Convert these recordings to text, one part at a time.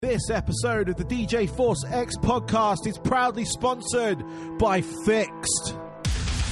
This episode of the DJ Force X podcast is proudly sponsored by Fixed.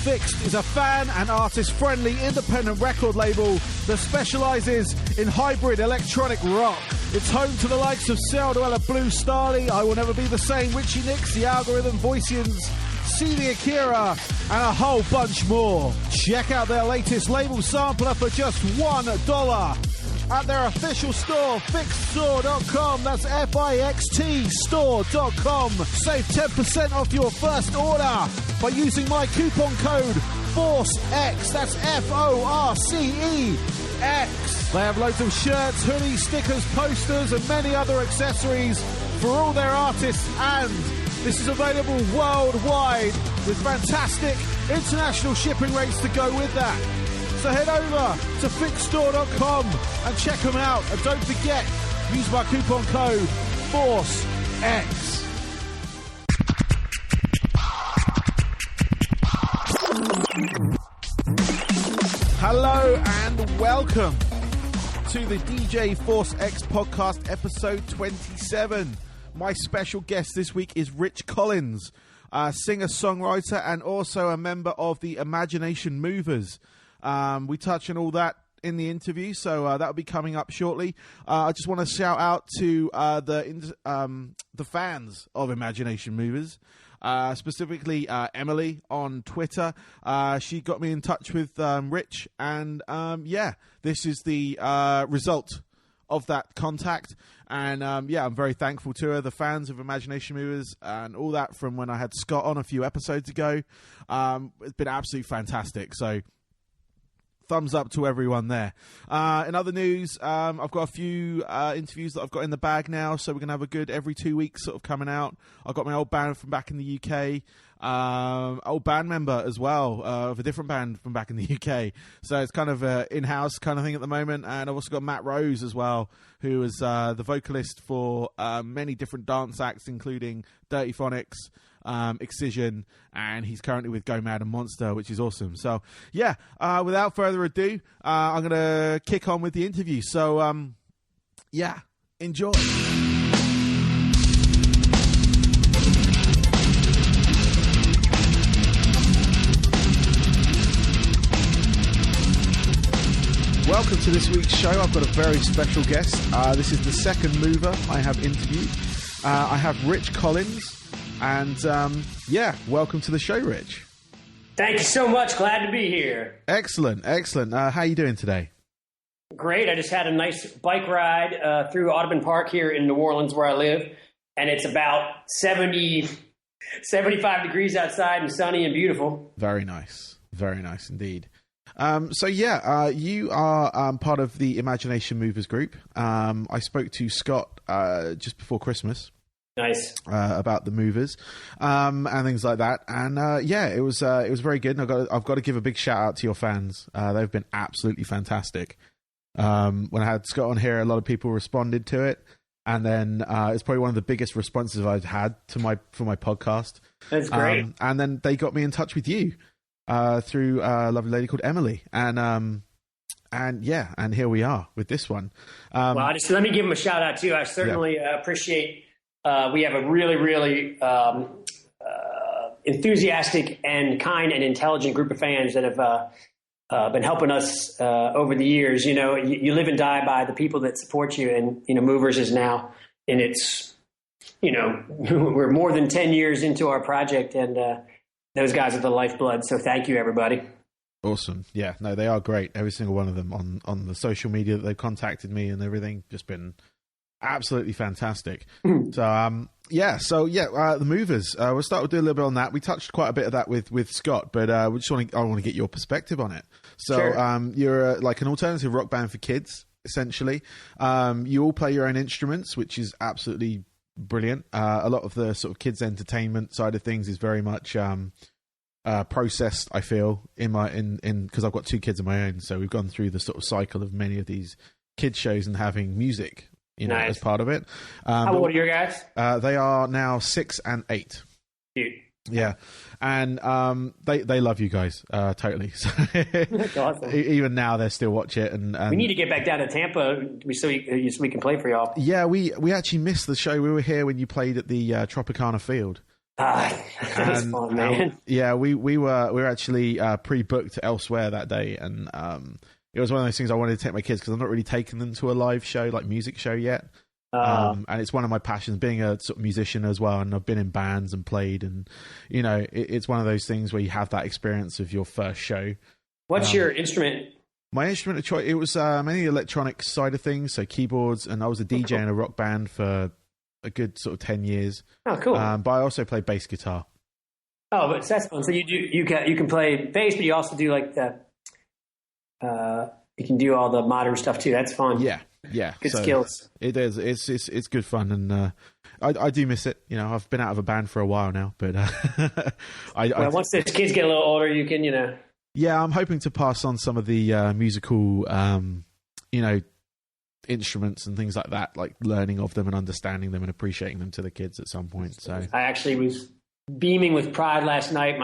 Fixed is a fan and artist-friendly independent record label that specialises in hybrid electronic rock. It's home to the likes of Celldweller, Blue Starly, I Will Never Be the Same, Richie Nix, The Algorithm, Voicians, See the Akira, and a whole bunch more. Check out their latest label sampler for just $1 at their official store, fixedstore.com. That's F-I-X-T store.com. Save 10% off your first order by using my coupon code FORCEX. That's F-O-R-C-E-X. They have loads of shirts, hoodies, stickers, posters, and many other accessories for all their artists, and this is available worldwide with fantastic international shipping rates to go with that. So head over to fixedstore.com and check them out. And don't forget, use my coupon code FORCEX. Hello and welcome to the DJ Force X podcast, episode 27. My special guest this week is Rich Collins, singer-songwriter and also a member of the Imagination Movers. We touch on all that in the interview, so that'll be coming up shortly. I just want to shout out to the fans of Imagination Movers, specifically Emily on Twitter. She got me in touch with Rich, and this is the result of that contact. And I'm very thankful to her, the fans of Imagination Movers, and all that from when I had Scott on a few episodes ago. It's been absolutely fantastic. So thumbs up to everyone there. In other news, I've got a few interviews that I've got in the bag now, so we're going to have a good every 2 weeks sort of coming out. I've got my old band from back in the UK, old band member as well, of a different band from back in the UK. So it's kind of an in-house kind of thing at the moment. And I've also got Matt Rose as well, who is the vocalist for many different dance acts, including Dirty Phonics, Excision, and he's currently with Go Mad and Monster, which is awesome. So without further ado, I'm gonna kick on with the interview. So enjoy. Welcome to this week's show. I've got a very special guest. This is the second mover I have interviewed. I have Rich Collins. And, welcome to the show, Rich. Thank you so much. Glad to be here. Excellent. How are you doing today? Great. I just had a nice bike ride through Audubon Park here in New Orleans, where I live. And it's about 75 degrees outside and sunny and beautiful. Very nice. Very nice indeed. You are part of the Imagination Movers group. I spoke to Scott just before Christmas. Nice. About the movers and things like that, and it was very good. And I've got to give a big shout out to your fans. They've been absolutely fantastic. When I had Scott on here, a lot of people responded to it, and then it's probably one of the biggest responses I've had for my podcast. That's great. And then they got me in touch with you through a lovely lady called Emily, and here we are with this one. Well, let me give them a shout out too. I certainly appreciate. We have a really, really enthusiastic and kind and intelligent group of fans that have been helping us over the years. You know, you live and die by the people that support you, and Movers is now in its. We're more than 10 years into our project, and those guys are the lifeblood. So thank you, everybody. Awesome. Yeah, no, they are great. Every single one of them on the social media that they've contacted me and everything, just been absolutely fantastic. The movers. We'll start with doing a little bit on that. We touched quite a bit of that with Scott, but I want to get your perspective on it. So sure. You're like an alternative rock band for kids, essentially. You all play your own instruments, which is absolutely brilliant. A lot of the sort of kids entertainment side of things is very much processed, I feel, in because I've got two kids of my own, so we've gone through the sort of cycle of many of these kids shows and having music as part of it. How old are your guys? They are now 6 and 8. Cute. Yeah, and they love you guys totally. So That's awesome. Even now, they still watch it, and we need to get back down to Tampa so we can play for y'all. Yeah, we actually missed the show. We were here when you played at the Tropicana Field. That was fun, man. Yeah, we were actually pre-booked elsewhere that day, and it was one of those things I wanted to take my kids because I'm not really taking them to a live show, like music show yet. And it's one of my passions, being a sort of musician as well, and I've been in bands and played, and it's one of those things where you have that experience of your first show. What's your instrument? My instrument of choice, it was mainly the electronic side of things, so keyboards, and I was a DJ in a rock band for a good sort of 10 years. Oh, cool. But I also play bass guitar. Oh, but that's fun. So you can play bass, but you also do like you can do all the modern stuff too. That's fun. Yeah, good skills. It is. It's good fun, and I do miss it. I've been out of a band for a while now, but once the kids get a little older, you can Yeah, I'm hoping to pass on some of the musical, instruments and things like that, like learning of them and understanding them and appreciating them to the kids at some point. So I actually was beaming with pride last night.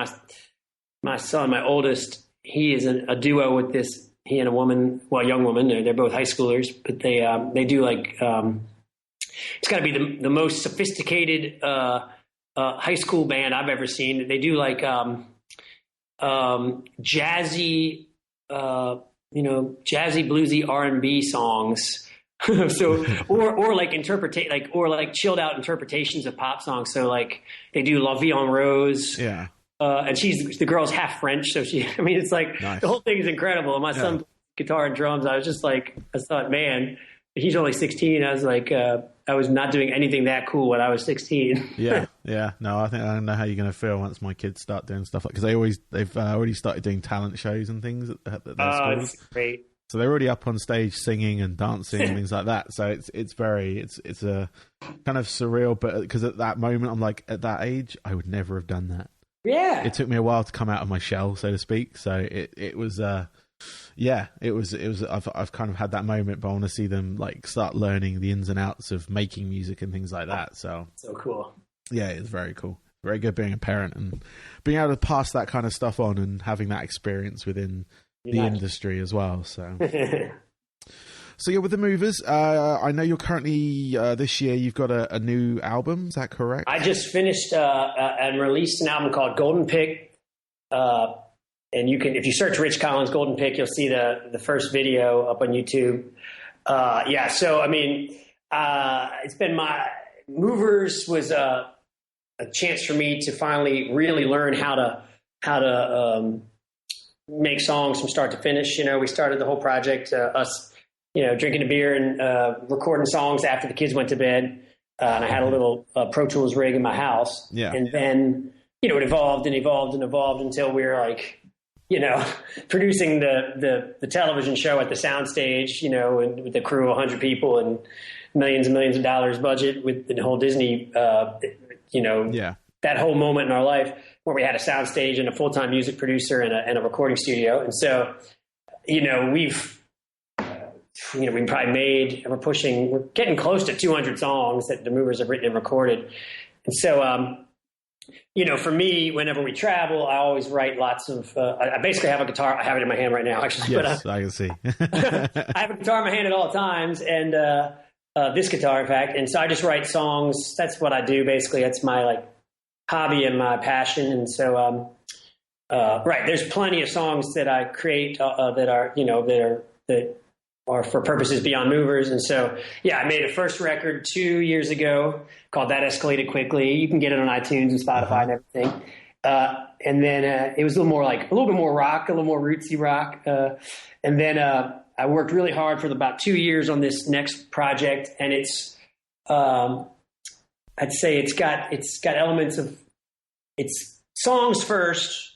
My son, my oldest, he is a duo with this. He and a woman, young woman. They're both high schoolers, but they do like it's got to be the most sophisticated high school band I've ever seen. They do like jazzy, jazzy bluesy R&B songs. So or like chilled out interpretations of pop songs. So like they do La Vie en Rose. Yeah. And the girl's half French, so it's like nice. The whole thing is incredible. And my son plays guitar and drums. I thought, man, he's only 16. I was like, I was not doing anything that cool when I was 16. Yeah. No, I don't know how you're going to feel once my kids start doing stuff like, because they've already started doing talent shows and things at their schools. Oh, it's great. So they're already up on stage singing and dancing and things like that. So it's a kind of surreal, but because at that moment I'm like, at that age, I would never have done that. Yeah. It took me a while to come out of my shell, so to speak. So it was I've kind of had that moment, but I want to see them like start learning the ins and outs of making music and things like that. So cool. Yeah, it's very cool. Very good being a parent and being able to pass that kind of stuff on and having that experience within the industry as well. So So yeah, with the Movers, I know you're currently this year you've got a new album. Is that correct? I just finished and released an album called Golden Pick, and you can, if you search Rich Collins Golden Pick, you'll see the first video up on YouTube. So I mean, it's been Movers was a chance for me to finally really learn how to make songs from start to finish. We started the whole project us. Drinking a beer and recording songs after the kids went to bed. And I had a little Pro Tools rig in my house. Yeah. And then, it evolved and evolved and evolved until we were like, producing the television show at the soundstage, and with the crew of 100 people and millions and millions of dollars budget with the whole Disney, that whole moment in our life where we had a soundstage and a full-time music producer and a recording studio. And so, we probably we're getting close to 200 songs that the Movers have written and recorded. And so, for me, whenever we travel, I always write lots of, I basically have a guitar. I have it in my hand right now, actually. Yes, but, I can see. I have a guitar in my hand at all times, and this guitar, in fact. And so I just write songs. That's what I do, basically. That's my, hobby and my passion. And so, there's plenty of songs that I create that are for purposes beyond Movers. And so, I made a first record 2 years ago called That Escalated Quickly. You can get it on iTunes and Spotify and everything. And then it was a little bit more rock, a little more rootsy rock. And then I worked really hard for about 2 years on this next project. And it's, I'd say it's got elements of, it's songs first,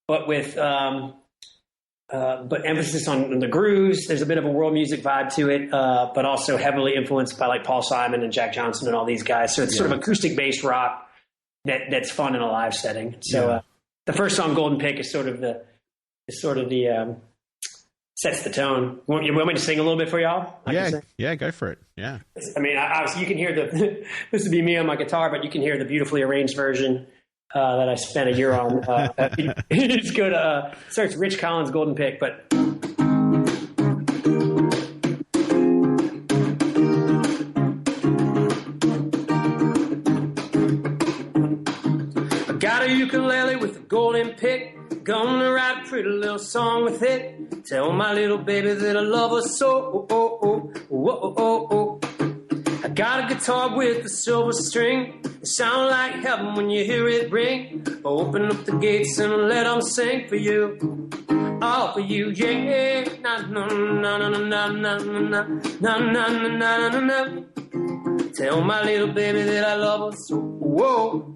but with, but emphasis on the grooves. There's a bit of a world music vibe to it, but also heavily influenced by Paul Simon and Jack Johnson and all these guys. So it's sort of acoustic based rock that's fun in a live setting. So the first song, Golden Pick, is sort of the sets the tone. You want me to sing a little bit for y'all? Yeah, go for it. Yeah. I mean, obviously you can hear this would be me on my guitar, but you can hear the beautifully arranged version. that I spent a year on. Just go to search Rich Collins Golden Pick, but. Got a ukulele with a golden pick, gonna write a pretty little song with it. Tell my little baby that I love her so. I got a guitar with a silver string, it sound like heaven when you hear it ring. Open up the gates and let them sing for you, all for you, yeah. Na na na na na na na na na na na na na. Tell my little baby that I love her so. Whoa.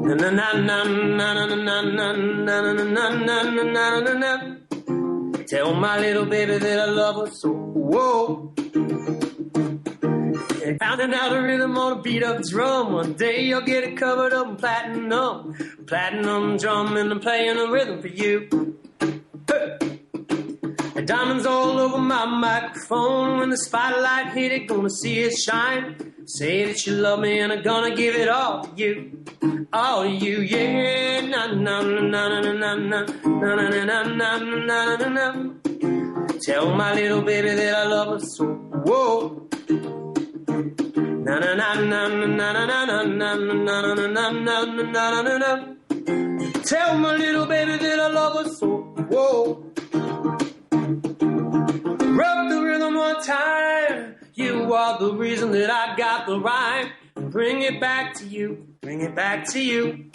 Na na na na na na na na na na na na na. Tell my little baby that I love her so. Whoa. And pounding out a rhythm on a beat up drum. One day you'll get it covered up in platinum drum, and I'm playing a rhythm for you. And diamonds all over my microphone. When the spotlight hit it, gonna see it shine. Say that you love me and I'm gonna give it all to you. All to you, yeah. Na na na na na na na na na na na na na. Tell my little baby that I love her so. Whoa. Na na na na na na na na na na na na na na. Tell my little baby that I love her so. Whoa. Rock the rhythm one time. You are the reason that I got the rhyme. Bring it back to you. Bring it back to you.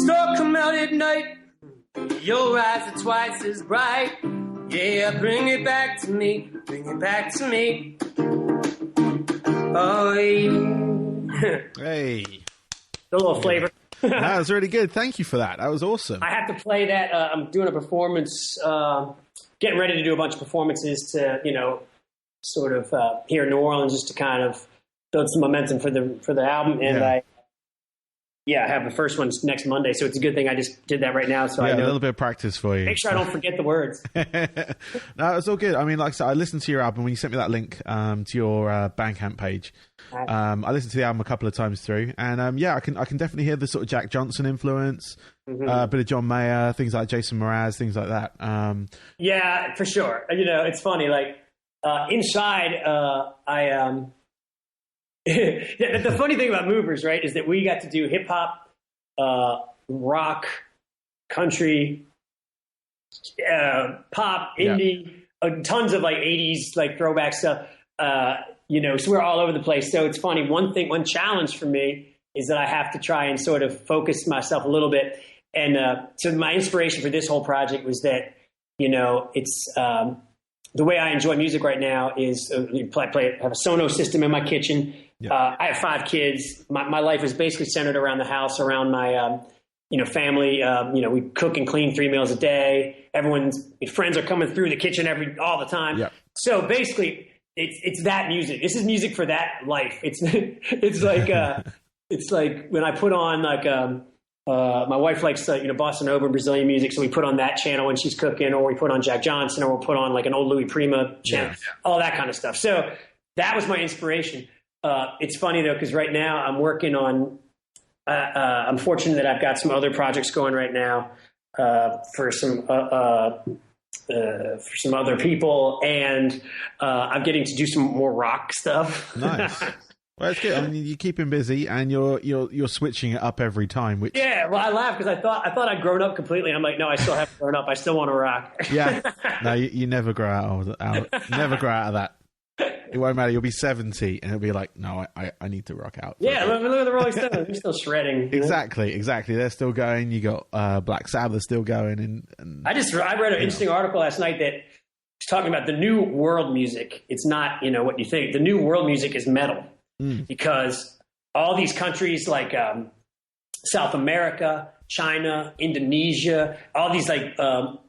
Star come out at night. Your eyes are twice as bright. Yeah, bring it back to me. Bring it back to me. Oh, yeah. Hey. A little flavor. That was really good. Thank you for that. That was awesome. I have to play that. I'm doing a performance, getting ready to do a bunch of performances to, sort of here in New Orleans, just to kind of build some momentum for the album. And I have the first one next Monday, so it's a good thing I just did that right now. So I know, a little bit of practice for you. Make sure I don't forget the words. No, it's all good. I mean, like I said, I listened to your album when you sent me that link to your Bandcamp page. I listened to the album a couple of times through, and I can definitely hear the sort of Jack Johnson influence, a bit of John Mayer, things like Jason Mraz, things like that. Yeah, for sure. It's funny. Like inside, the funny thing about Movers, right, is that we got to do hip hop, rock, country, pop, indie, tons of like 80s like throwback stuff. So we're all over the place. So it's funny. One challenge for me is that I have to try and sort of focus myself a little bit. And so my inspiration for this whole project was that, it's the way I enjoy music right now is have a Sonos system in my kitchen. Yeah. I have 5 kids. My life is basically centered around the house, around my, family. We cook and clean 3 meals a day. Friends are coming through the kitchen all the time. Yeah. So basically, it's that music. This is music for that life. It's like when I put on my wife likes bossa nova and Brazilian music, so we put on that channel when she's cooking, or we put on Jack Johnson, or we'll put on like an old Louis Prima channel, all that kind of stuff. So that was my inspiration. It's funny though, because right now I'm working on. I'm fortunate that I've got some other projects going right now for some other people, and I'm getting to do some more rock stuff. Nice. Well, it's good. I mean, you keep him busy, and you're switching it up every time. Which well, I laugh because I thought I'd grown up completely, and I'm like, no, I still haven't grown up. I still want to rock. Yeah, no, you never grow never grow out of that. It won't matter. You'll be 70, and it'll be like, no, I need to rock out. Yeah, look at the Rolling Stones. They're still shredding. Exactly. They're still going. You got Black Sabbath still going. And I read an interesting article last night that was talking about the new world music. It's not what you think. The new world music is metal. Because all these countries like South America, China, Indonesia, all these like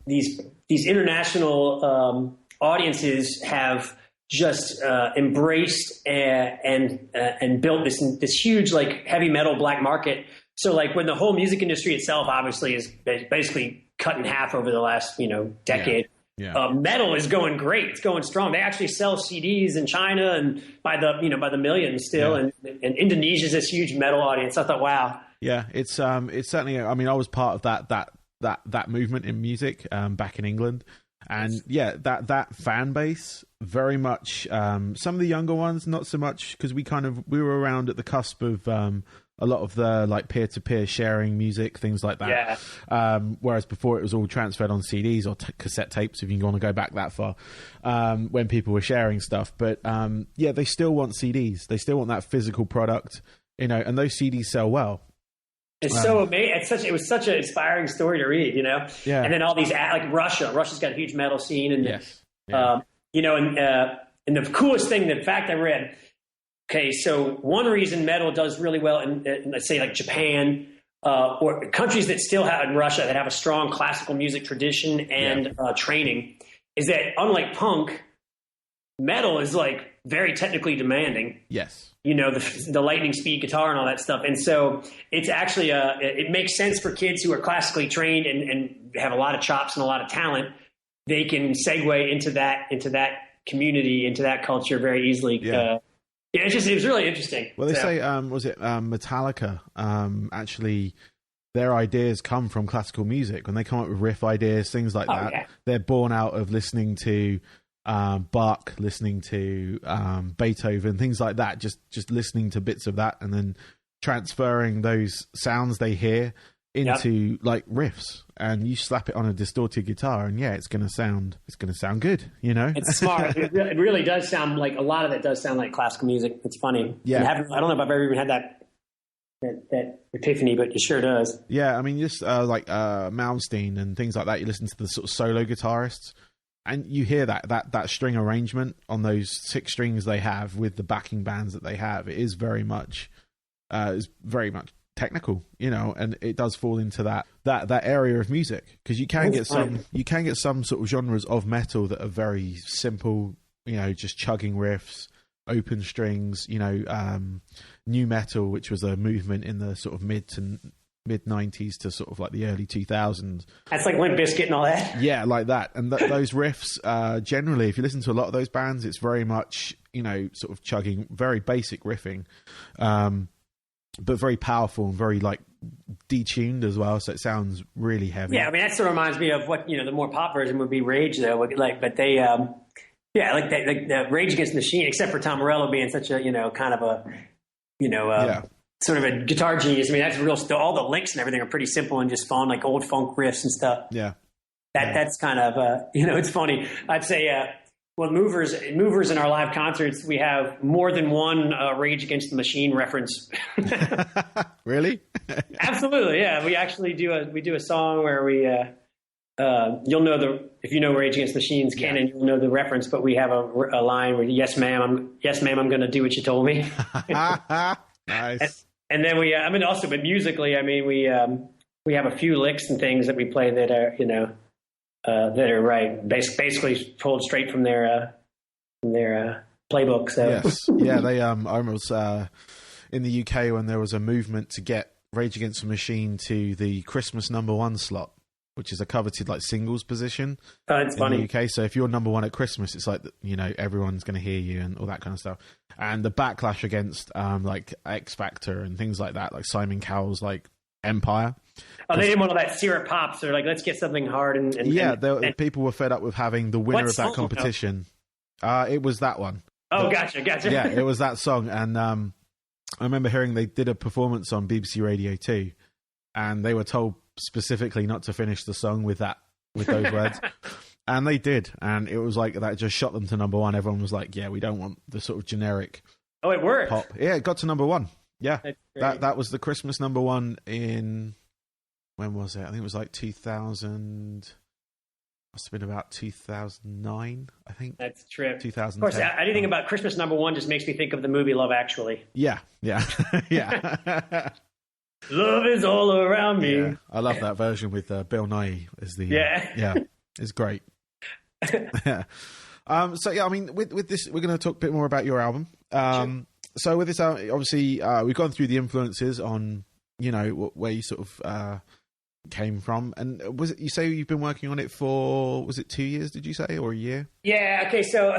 these international audiences have just embraced and built this huge like heavy metal black market. So like when the whole music industry itself obviously is basically cut in half over the last decade. Metal is going great. It's going strong. They actually sell CDs in China and by the millions still. And Indonesia's this huge metal audience. I thought, wow. Yeah, it's certainly. I mean, I was part of that movement in music back in England, and that fan base very much. Some of the younger ones, not so much, because we were around at the cusp of a lot of the like peer-to-peer sharing music, things like that. Yeah. Whereas before it was all transferred on CDs or cassette tapes, if you want to go back that far, when people were sharing stuff. But they still want CDs. They still want that physical product, and those CDs sell well. It's so amazing. It was such an inspiring story to read, Yeah. And then all these like Russia's got a huge metal scene, and yes. Yeah. And the coolest thing, the fact I read. Okay, so one reason metal does really well in let's say like Japan or countries that still have in Russia that have a strong classical music tradition and training is that unlike punk, metal is like very technically demanding. Yes. The lightning speed guitar and all that stuff. And so it's actually it makes sense for kids who are classically trained and have a lot of chops and a lot of talent. They can segue into that community, into that culture very easily. Yeah. It was really interesting. Well, they say, was it Metallica? Actually, their ideas come from classical music. When they come up with riff ideas, things like that, they're born out of listening to Bach, listening to Beethoven, things like that. Just listening to bits of that and then transferring those sounds they hear into like riffs, and you slap it on a distorted guitar, and it's gonna sound good. It's smart. It really does sound like a lot of it does sound like classical music. It's funny. Yeah, I don't know if I've ever even had that epiphany, but it sure does. Yeah, I mean, just like Malmsteen and things like that. You listen to the sort of solo guitarists, and you hear that string arrangement on those 6 strings they have with the backing bands that they have. It is very much technical, and it does fall into that area of music, because you can get some sort of genres of metal that are very simple, just chugging riffs, open strings, new metal, which was a movement in the sort of mid 90s to sort of like the early 2000s. That's like Limp Bizkit and all that. Yeah, like that. And those riffs, generally, if you listen to a lot of those bands, it's very much, sort of chugging, very basic riffing, but very powerful and very like detuned as well, so it sounds really heavy. Yeah, I mean that sort of reminds me of what the more pop version would be Rage though. But they like the Rage Against the Machine, except for Tom Morello being such a kind of a sort of a guitar genius. I mean that's real. All the licks and everything are pretty simple and just fun, like old funk riffs and stuff. Yeah, that's kind of it's funny. I'd say. Well, movers in our live concerts, we have more than one Rage Against the Machine reference. Really? Absolutely, yeah. We actually do a song where we you'll know if you know Rage Against the Machine's canon, you'll know the reference. But we have a line where yes ma'am, I'm going to do what you told me. Nice. And then but musically, I mean we have a few licks and things that we play that are that are right, basically pulled straight from their playbook. So yes, yeah, they I was in the UK when there was a movement to get Rage Against the Machine to the Christmas #1 slot, which is a coveted like singles position. Oh, it's funny. The UK, so if you're #1 at Christmas, it's like everyone's going to hear you and all that kind of stuff. And the backlash against like X Factor and things like that, like Simon Cowell's like Empire. Oh, they didn't want all that syrup pops. They're like, let's get something hard. And people were fed up with having the winner of that competition. It was that one. Oh, gotcha. Yeah, it was that song. And I remember hearing they did a performance on BBC Radio 2, and they were told specifically not to finish the song with those words. And they did. And it was like that just shot them to #1. Everyone was like, yeah, we don't want the sort of generic it worked. pop. Yeah, it got to #1. Yeah, that was the Christmas #1 in, when was it? I think it was like 2000. Must have been about 2009, I think. That's a trip. 2010. Of course, anything about Christmas #1 just makes me think of the movie Love Actually. Yeah. Love is all around me. Yeah. I love that version with Bill Nighy as the it's great. So yeah, I mean, with this, we're going to talk a bit more about your album. Sure. So with this, obviously, we've gone through the influences on, where you sort of came from. And was it, you say you've been working on it for, was it 2 years, did you say, or a year? Yeah. Okay. So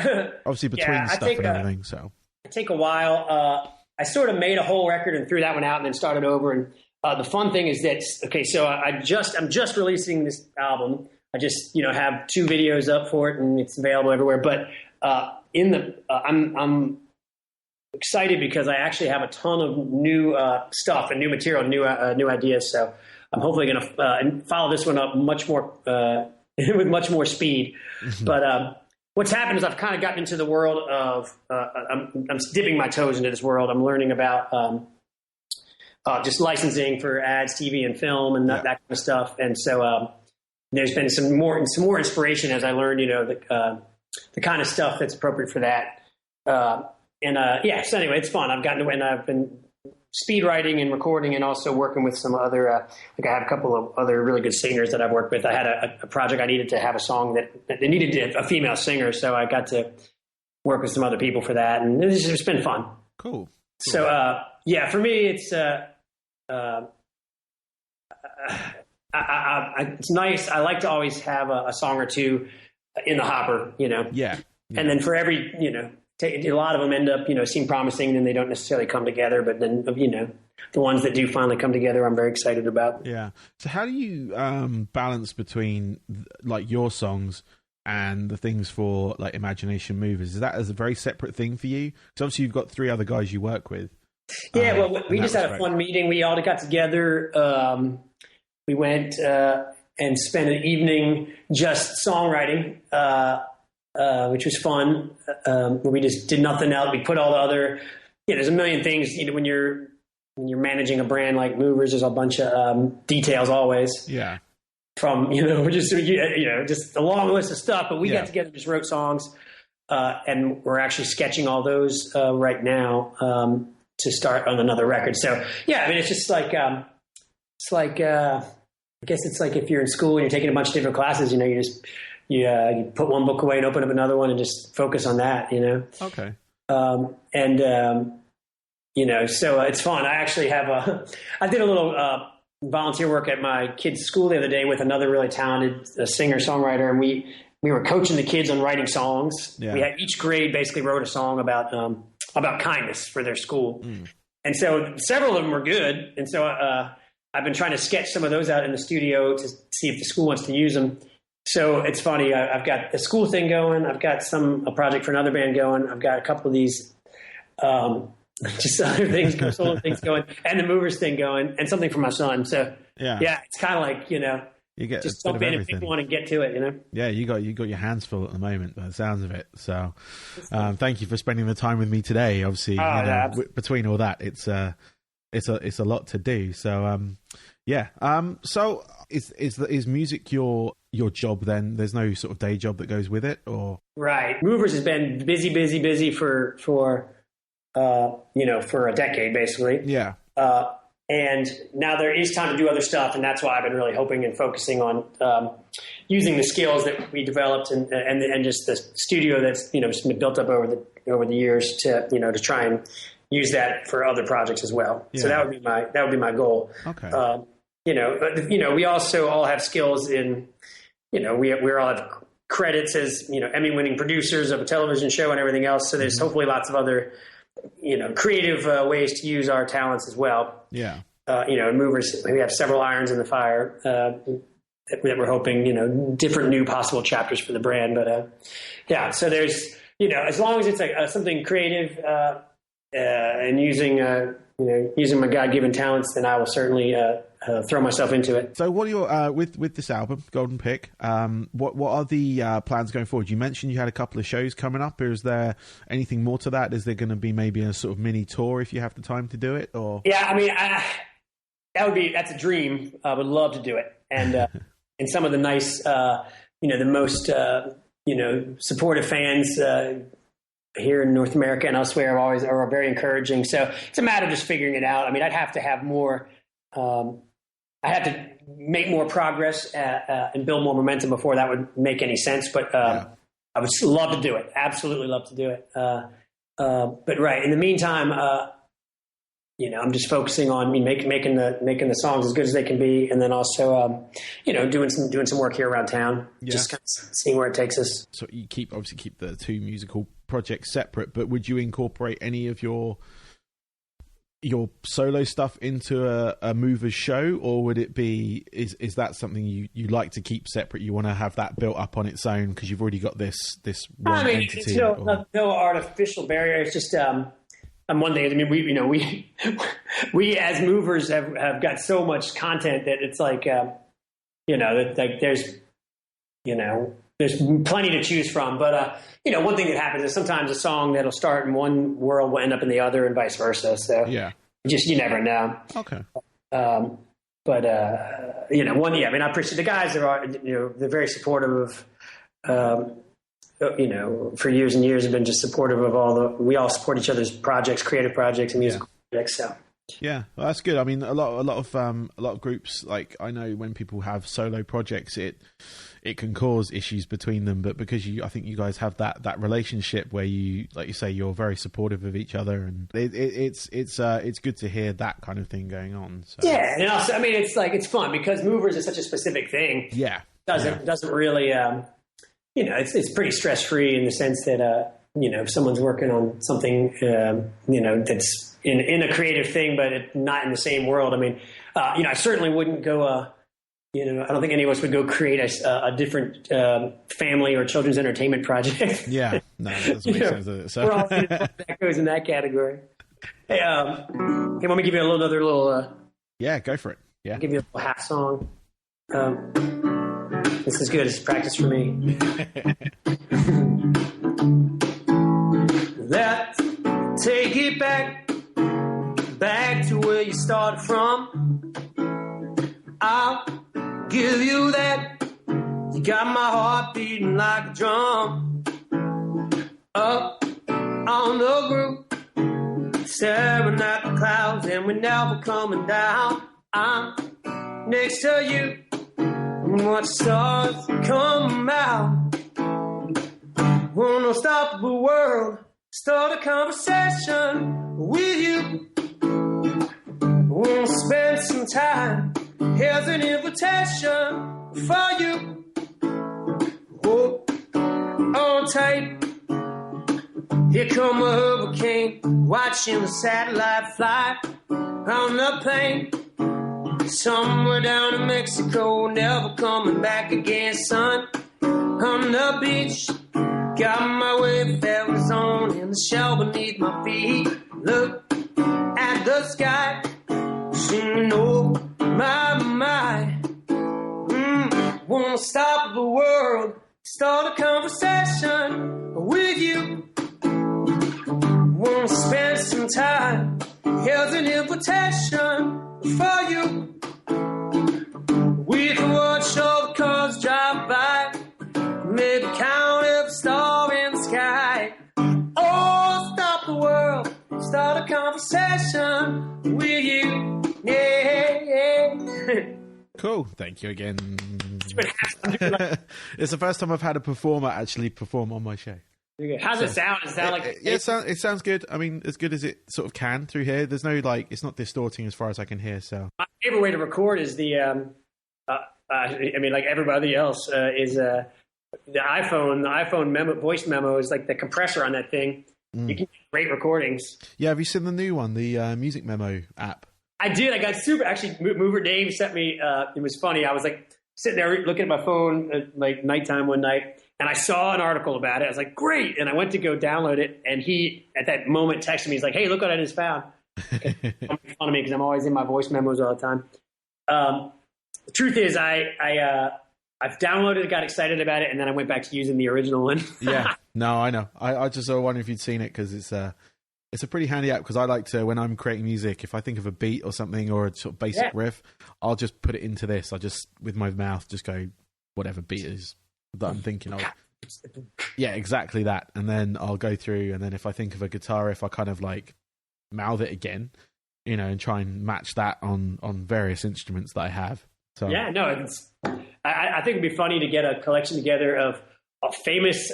obviously between stuff and everything. So it take a while. I sort of made a whole record and threw that one out and then started over. And the fun thing is that, okay, so I'm just releasing this album. I just, have 2 videos up for it and it's available everywhere. But I'm excited because I actually have a ton of new stuff and new material, new ideas. So I'm hopefully going to follow this one up much more with much more speed. Mm-hmm. But what's happened is I've kind of gotten into the world of I'm dipping my toes into this world. I'm learning about just licensing for ads, TV, and film, and that kind of stuff. And so there's been some more inspiration as I learned, the kind of stuff that's appropriate for that. So anyway, it's fun. I've been speed writing and recording and also working with some other, I have a couple of other really good singers that I've worked with. I had a project I needed to have a song that needed a female singer. So I got to work with some other people for that. And it's been fun. Cool. So, for me, it's, it's nice. I like to always have a song or two in the hopper, Yeah. And then for every, a lot of them end up, seem promising, and then they don't necessarily come together. But then, the ones that do finally come together, I'm very excited about. Yeah. So how do you balance between like your songs and the things for like Imagination Movers? Is that as a very separate thing for you? Because obviously you've got 3 other guys you work with. Yeah. Well, we just had a fun meeting. We all got together. We went and spent an evening just songwriting. Which was fun. We just did nothing else. We put all the other, there's a million things, when you're managing a brand like Movers, there's a bunch of details always. Yeah. From, just a long list of stuff, but we got together, just wrote songs, and we're actually sketching all those right now to start on another record. So, it's just like, I guess it's like if you're in school and you're taking a bunch of different classes, you put one book away and open up another one and just focus on that, Okay. So it's fun. I actually I did a little volunteer work at my kids' school the other day with another really talented singer-songwriter, and we were coaching the kids on writing songs. Yeah. We had each grade basically wrote a song about kindness for their school. Mm. And so several of them were good. And so I've been trying to sketch some of those out in the studio to see if the school wants to use them. So it's funny. I've got a school thing going. I've got a project for another band going. I've got a couple of these, just other things, solo things going, and the Movers thing going, and something for my son. So it's kind of like, you get just jump in and pick one and get to it, Yeah, you got your hands full at the moment, by the sounds of it. So, thank you for spending the time with me today. Obviously, between all that, it's a lot to do. So, so is music your job then? There's no sort of day job that goes with it, or? Right. Movers has been busy for a decade basically. Yeah. And now there is time to do other stuff, and that's why I've been really hoping and focusing on using the skills that we developed and just the studio that's just been built up over the years to try and use that for other projects as well. Yeah. So that would be my goal. Okay. We also all have skills in, we all have credits as, Emmy-winning producers of a television show and everything else. So there's hopefully lots of other, creative ways to use our talents as well. Yeah. In Movers, we have several irons in the fire that we're hoping, different new possible chapters for the brand. But so there's, as long as it's like something creative and using my God-given talents, then I will certainly throw myself into it. So what are your with this album, Golden Pick, what are the plans going forward? You mentioned you had a couple of shows coming up. Is there anything more to that? Is there going to be maybe a sort of mini tour if you have the time to do it? Or that's a dream. I would love to do it. And and some of the nice the most supportive fans here in North America and elsewhere are very encouraging. So it's a matter of just figuring it out. I mean, I'd have to have more, I have to make more progress and build more momentum before that would make any sense. But I would love to do it. Absolutely love to do it. But right. In the meantime, I'm just focusing on making the songs as good as they can be, and then also, doing some work here around town, just kind of seeing where it takes us. So you obviously keep the two musical projects separate, but would you incorporate any of your solo stuff into a Movers show, or would it be is that something you like to keep separate? You want to have that built up on its own because you've already got this one entity. No artificial barrier. It's just one thing. I mean, we as movers have got so much content that it's like there's plenty to choose from. But one thing that happens is sometimes a song that'll start in one world will end up in the other, and vice versa. So you never know. Okay. I appreciate the guys that are, they're very supportive of, for years and years have been just supportive of we all support each other's projects, creative projects and musical projects. So. Yeah, well, that's good. I mean, a lot of groups, like I know when people have solo projects, it can cause issues between them. But because I think you guys have that relationship where you, like you say, you're very supportive of each other, and it's good to hear that kind of thing going on. So. Yeah, and also, I mean, it's fun because Movers is such a specific thing. Yeah, doesn't really, it's pretty stress free in the sense that if someone's working on something, that's in a creative thing, but not in the same world. I mean, I certainly wouldn't go. I don't think any of us would go create a different family or children's entertainment project. Yeah, no, that doesn't make sense. Does it? So. We're all that goes in that category. Hey, let me give you another little. Yeah, go for it. Yeah, I'll give you a little half song. This is good. It's practice for me. Let's take it back to where you started from. I'll give you that. You got my heart beating like a drum. Up on the roof, staring at the clouds, and we're never coming down. I'm next to you, and watch the stars come out. One unstoppable world, start a conversation with you. Wanna spend some time. Here's an invitation for you. Hold on tight. Here come a hurricane, watching the satellite fly on the plane. Somewhere down in Mexico, never coming back again, son. On the beach, got my wayfarers on in the shell beneath my feet. Look at the sky, singing over my mind. Wanna stop the world, start a conversation with you. Wanna spend some time, here's an invitation for you. We can watch all the cars drive by, maybe count every star in the sky. Oh, stop the world, start a conversation with you. Yeah. Cool. Thank you again. It's the first time I've had a performer actually perform on my show. How's it sound? Does it sound like it sounds good. I mean, as good as it sort of can through here. There's no it's not distorting as far as I can hear. So my favorite way to record is the like everybody else is the iPhone. The iPhone voice memo is like the compressor on that thing. You can get great recordings. Yeah, have you seen the new one, the Music Memo app? I did. I got super. Actually, Mover Dave sent me. It was funny. I was like sitting there looking at my phone at like nighttime one night, and I saw an article about it. I was like, great. And I went to go download it, and he at that moment texted me. He's like, hey, look what I just found. He's fun of me because I'm always in my voice memos all the time. The truth is, I've downloaded it, got excited about it, and then I went back to using the original one. Yeah, no, I know. I just wonder if you'd seen it because it's a pretty handy app because I like to, when I'm creating music, if I think of a beat or something or a sort of basic riff, I'll just put it into this. I just, with my mouth, just go whatever beat is that I'm thinking of. Yeah, exactly that. And then I'll go through, and then if I think of a guitar riff, I kind of like mouth it again, and try and match that on various instruments that I have. So yeah, no, I think it'd be funny to get a collection together of famous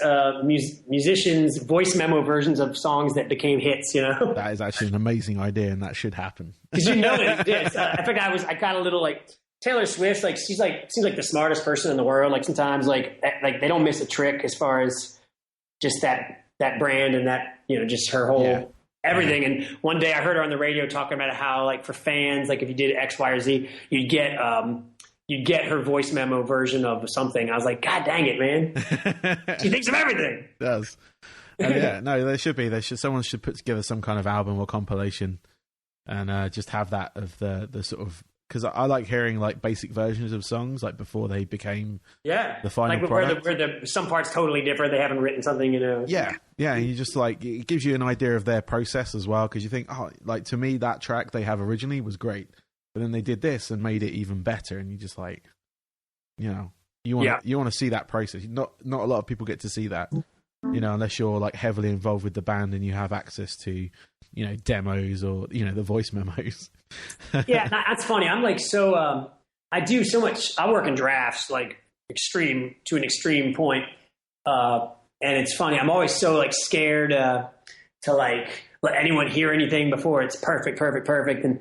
musicians' voice memo versions of songs that became hits. That is actually an amazing idea, and that should happen. Because it did. I think I got a little like Taylor Swift. Like she's like seems like the smartest person in the world. Like sometimes like they don't miss a trick as far as just that brand and that just her whole everything. And one day I heard her on the radio talking about how like for fans, like if you did X, Y, or Z, you'd get her voice memo version of something. I was like, God dang it, man! She thinks of everything. It does. No, there should be. Someone should put together some kind of album or compilation, and just have that of the sort of, because I like hearing like basic versions of songs like before they became the final product. Where some parts totally different. They haven't written something, Yeah, and you just like, it gives you an idea of their process as well, because you think, oh, like to me that track they have originally was great, but then they did this and made it even better, and you just like, you want to see that process. Not a lot of people get to see that, unless you're like heavily involved with the band and you have access to, demos or the voice memos. Yeah, that's funny. I'm like I do so much. I work in drafts like to an extreme point, and it's funny. I'm always so like scared to like let anyone hear anything before it's perfect. And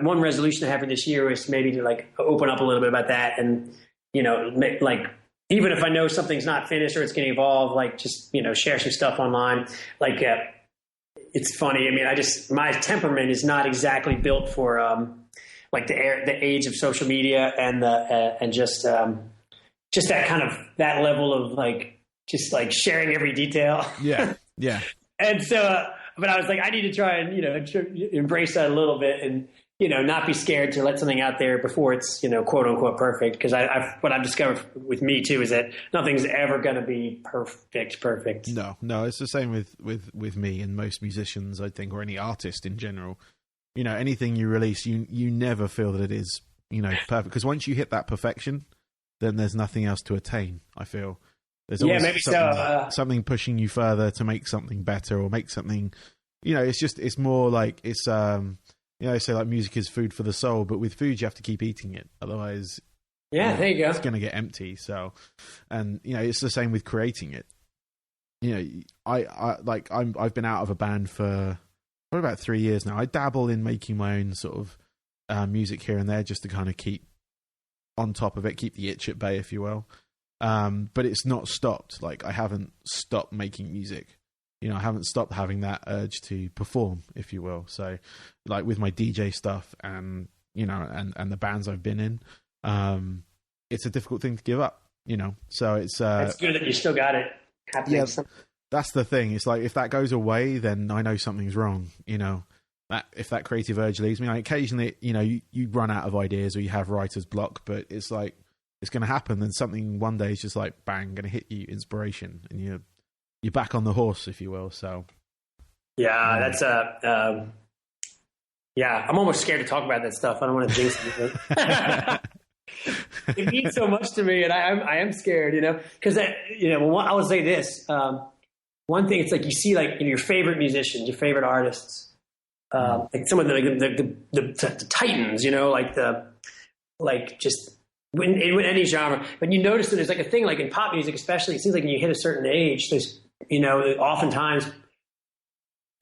one resolution I have for this year was maybe to like open up a little bit about that, and like even if I know something's not finished or it's going to evolve, like just share some stuff online. Like it's funny. I mean, my temperament is not exactly built for like the age of social media and just that kind of that level of like just like sharing every detail. Yeah. And so, but I was like, I need to try and embrace that a little bit and not be scared to let something out there before it's quote unquote perfect. Because what I've discovered with me too is that nothing's ever going to be perfect. No, it's the same with me and most musicians, I think, or any artist in general. Anything you release, you never feel that it is perfect, because once you hit that perfection, then there's nothing else to attain. I feel there's always maybe something pushing you further to make something better or make something. It's more like it's they say like music is food for the soul, but with food you have to keep eating it, otherwise there you go, it's going to get empty. So, and it's the same with creating it. I've been out of a band for about 3 years now. I dabble in making my own sort of music here and there, just to kind of keep on top of it, keep the itch at bay, if you will. But it's not stopped. Like I haven't stopped making music. I haven't stopped having that urge to perform, if you will. So, like with my DJ stuff and and the bands I've been in, it's a difficult thing to give up. So it's it's good that you still got it happening. Yeah, that's the thing. It's like if that goes away, then I know something's wrong. That if that creative urge leaves me, occasionally, you run out of ideas or you have writer's block, but it's like it's going to happen. Then something one day is just like bang, going to hit you, inspiration, and you're back on the horse, if you will. So, that's I'm almost scared to talk about that stuff. I don't want to jinx it. It means so much to me, and I am scared, because I will say this. One thing, it's like you see like your favorite musicians, your favorite artists, like some of the titans, just in any genre. But you notice that there's like a thing, like in pop music, especially. It seems like when you hit a certain age, there's oftentimes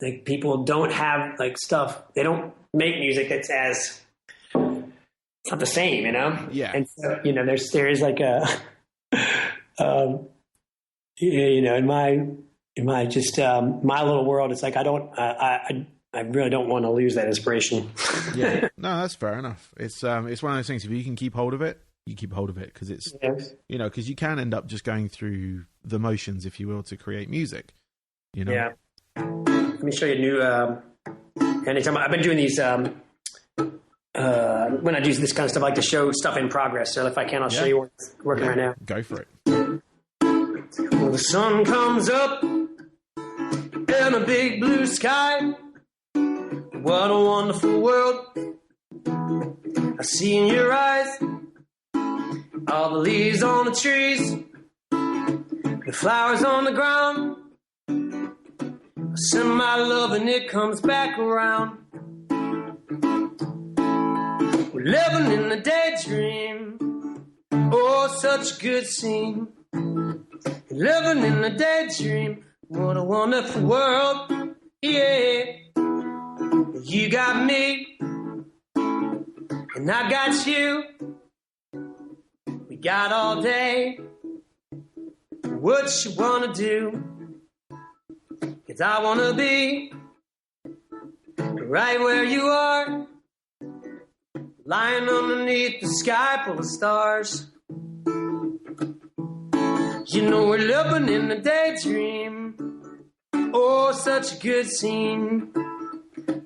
like people don't have like stuff. They don't make music that's as it's not the same, Yeah. And so there is like a in my just my little world, it's like I really don't want to lose that inspiration. Yeah, no, that's fair enough. It's one of those things. If you can keep hold of it, you keep hold of it, because it's because you can end up just going through the motions, if you will, to create music. Yeah. Let me show you a new. Anytime I've been doing these. When I do this kind of stuff, I like to show stuff in progress. So if I can, I'll show you what's working right now. Go for it. Well, the sun comes up in a big blue sky. What a wonderful world I see in your eyes. All the leaves on the trees, the flowers on the ground. I send my love and it comes back around. We're living in the daydream. Oh, such a good scene. Living in a daydream, what a wonderful world, yeah. You got me, and I got you. We got all day. What you wanna do? 'Cause I wanna be right where you are, lying underneath the sky full of stars. You know we're living in a daydream. Oh, such a good scene.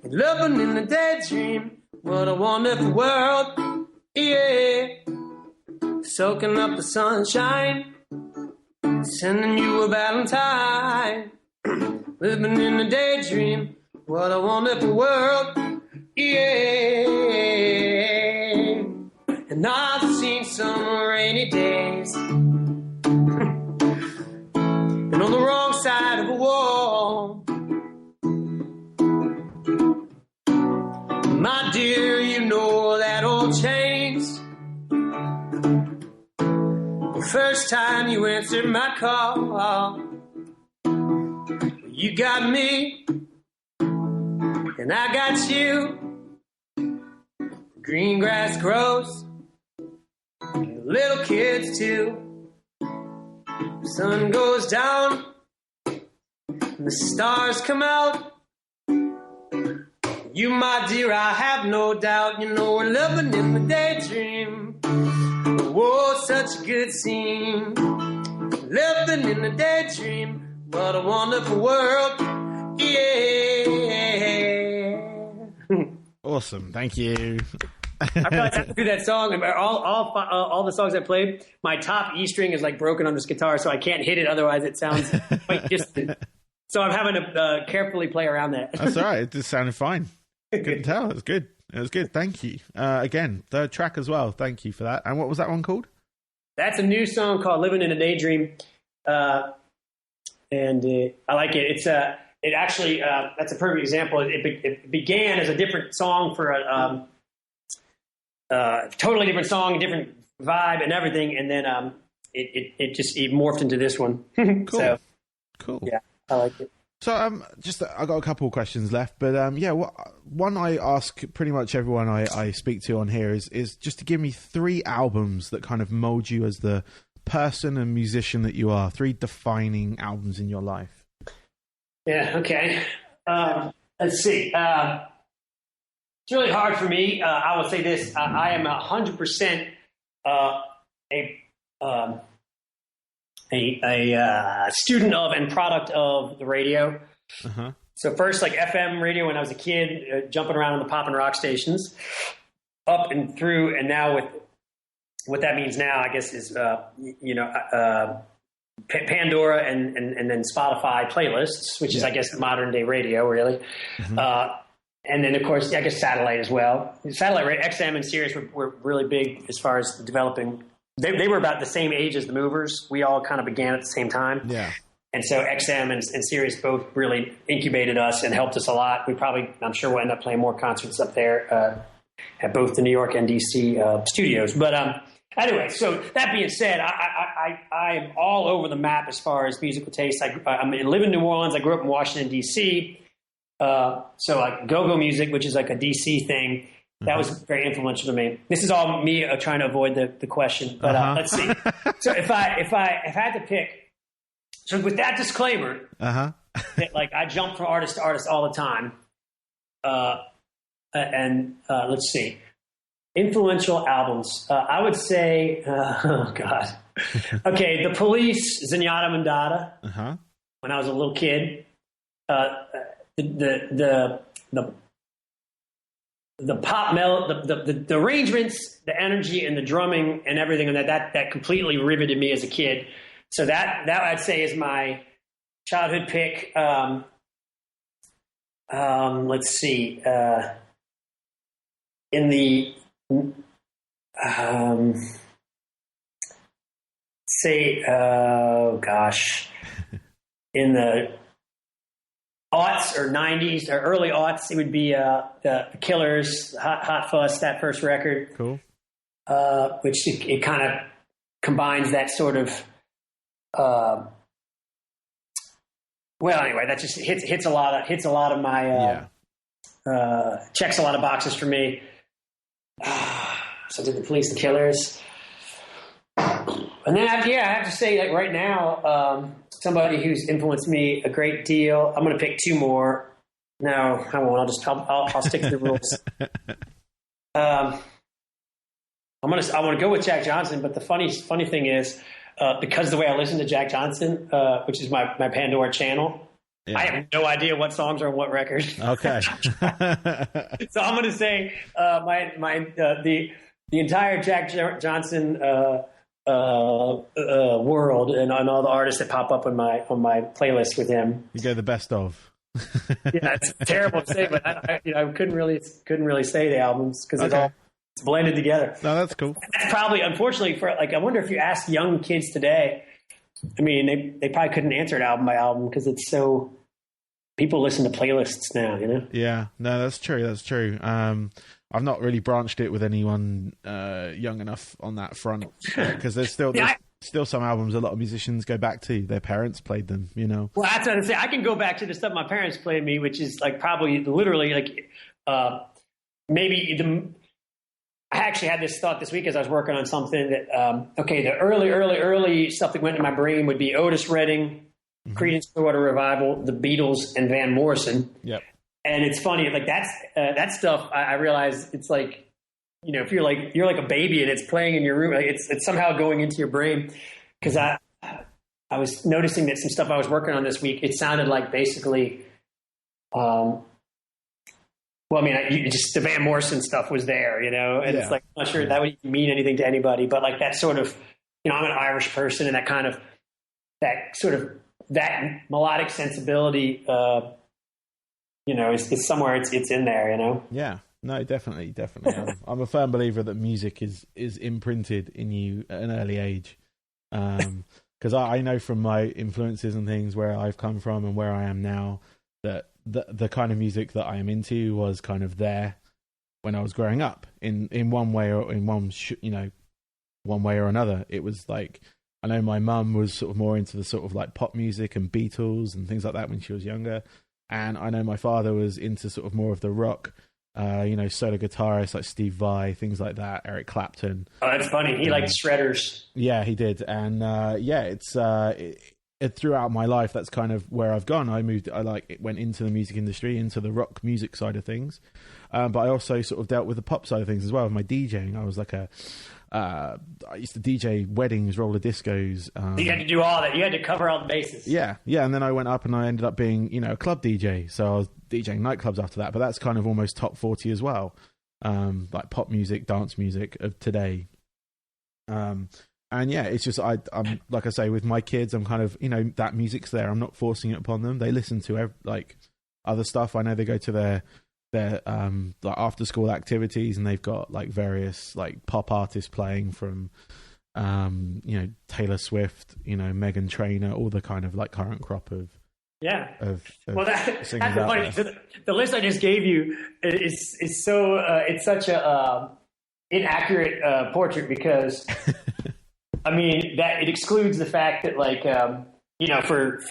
Living in a daydream. What a wonderful world. Yeah. Soaking up the sunshine. Sending you a valentine. Living in a daydream. What a wonderful world. Yeah. And I've seen some rainy days. And on the wrong side of a wall. My dear, you know that all changed the first time you answered my call. You got me, and I got you. Green grass grows, little kids too. Sun goes down, and the stars come out. You, my dear, I have no doubt. You know we're living in the daydream. Whoa, such a good scene. Living in the daydream. What a wonderful world. Yeah. Awesome. Thank you. I probably have to do that song. All the songs I played, my top E string is like broken on this guitar, so I can't hit it. Otherwise, it sounds quite distant. So I'm having to carefully play around that. That's all right. It just sounded fine. Couldn't tell. It was good. It was good. Thank you. Again, third track as well. Thank you for that. And what was that one called? That's a new song called "Living in a Daydream," and I like it. It's it actually that's a perfect example. It began as a different song for a totally different song, different vibe, and everything, and then it morphed into this one. Cool. So, cool. Yeah, I like it. So I got a couple of questions left, but one I ask pretty much everyone I speak to on here is just to give me 3 albums that kind of mold you as the person and musician that you are. 3 defining albums in your life. Yeah. Okay. Let's see. It's really hard for me. I will say this: I am 100% a student of and product of the radio. Uh-huh. So first, like FM radio when I was a kid, jumping around on the pop and rock stations, up and through, and now with what that means now, I guess is Pandora and then Spotify playlists, which is I guess modern day radio, really. Mm-hmm. And then of course, I guess satellite as well. Satellite XM and Sirius were really big as far as developing. They were about the same age as the Movers. We all kind of began at the same time. Yeah. And so XM and Sirius both really incubated us and helped us a lot. I'm sure we'll end up playing more concerts up there at both the New York and DC studios. But anyway, so that being said, I'm all over the map as far as musical taste. I live in New Orleans. I grew up in Washington, D.C. So like go-go music, which is like a D.C. thing. That was very influential to me. This is all me trying to avoid the question, but let's see. So if I had to pick, so with that disclaimer, that like I jump from artist to artist all the time, and let's see, influential albums. I would say, oh God, okay, The Police, Zenyatta Mondatta. When I was a little kid, the pop the arrangements, the energy, and the drumming and everything, and that completely riveted me as a kid. So that I'd say is my childhood pick. Let's see. In the in the aughts or 90s or early aughts, it would be the Killers, Hot Fuss, that first record. Cool. Which it kind of combines that sort of Well, anyway, that just hits a lot of my checks a lot of boxes for me. So did the Police and Killers, and then I have to say, like right now, somebody who's influenced me a great deal. I'm going to pick two more. No, I won't. I'll stick to the rules. I want to go with Jack Johnson, but the funny thing is, because of the way I listen to Jack Johnson, which is my Pandora channel, I have no idea what songs are on what record. Okay. So I'm going to say the entire Jack Johnson world and on all the artists that pop up on my playlist with him. You go the best of. Yeah, it's terrible to say, but I couldn't really say the albums because it's blended together. No, that's cool. That's probably, unfortunately, for I wonder if you ask young kids today, I mean, they probably couldn't answer it album by album because it's so. People listen to playlists now, Yeah, no, that's true. That's true. I've not really branched it with anyone young enough on that front because there's still some albums a lot of musicians go back to. Their parents played them, Well, that's what I'm saying. I can go back to the stuff my parents played me, which is like probably literally like maybe I actually had this thought this week as I was working on something that the early stuff that went in my brain would be Otis Redding, Creedence Clearwater Revival, the Beatles, and Van Morrison. Yep. And it's funny, like that stuff. I realize it's like, if you're like a baby and it's playing in your room, like it's somehow going into your brain. Because I was noticing that some stuff I was working on this week, it sounded like basically, the Van Morrison stuff was there, and it's like I'm not sure that would mean anything to anybody, but like that sort of, I'm an Irish person, and that melodic sensibility, is somewhere it's in there, Yeah, no, definitely. I'm a firm believer that music is imprinted in you at an early age. Because I know from my influences and things where I've come from and where I am now that the kind of music that I am into was kind of there when I was growing up in one way or in one way or another. It was like, I know my mum was sort of more into the sort of like pop music and Beatles and things like that when she was younger. And I know my father was into sort of more of the rock, solo guitarists like Steve Vai, things like that, Eric Clapton. Oh, that's funny. He liked shredders. Yeah, he did. And it's throughout my life, that's kind of where I've gone. Went into the music industry, into the rock music side of things. But I also sort of dealt with the pop side of things as well. With my DJing, I was like I used to DJ weddings, roller discos. You had to do all that. You had to cover all the bases. Yeah. And then I went up and I ended up being, a club DJ. So I was DJing nightclubs after that. But that's kind of almost top 40 as well. Like pop music, dance music of today. And yeah, it's just I'm like I say, with my kids, I'm kind of that music's there. I'm not forcing it upon them. They listen to like other stuff. I know they go to their like after school activities, and they've got like various like pop artists playing from Taylor Swift, Meghan Trainor, all the kind of like current crop of well, that's the funny. The list I just gave you is so it's such a inaccurate portrait because I mean that it excludes the fact that like for